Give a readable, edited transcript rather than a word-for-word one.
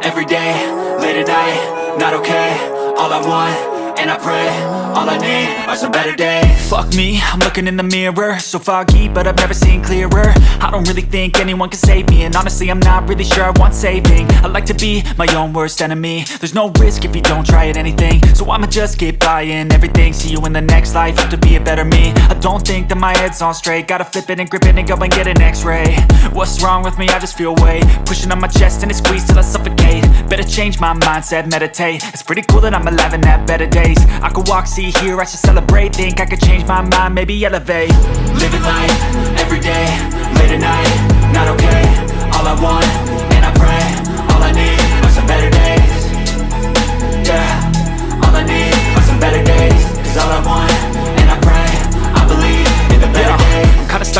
every day, late at night, not okay. All I want, and I pray, all I need are some better days. Fuck me, I'm looking in the mirror, so foggy, but I've never seen clearer. I don't really think anyone can save me, and honestly I'm not really sure I want saving. I like to be my own worst enemy. There's no risk if you don't try at anything, so I'ma just keep buying everything. See you in the next life, have to be a better me. I don't think that my head's on straight, gotta flip it and grip it and go and get an x-ray. What's wrong with me? I just feel weight pushing on my chest and it squeezes till I suffocate. Better change my mindset, meditate. It's pretty cool that I'm alive and have better days. I could walk, see, hear, I should celebrate. Think I could change my mind, maybe elevate. Living life, every day, late at night, not okay. All I want, and I pray, all I need are some better days. Yeah, all I need are some better days. Cause all I want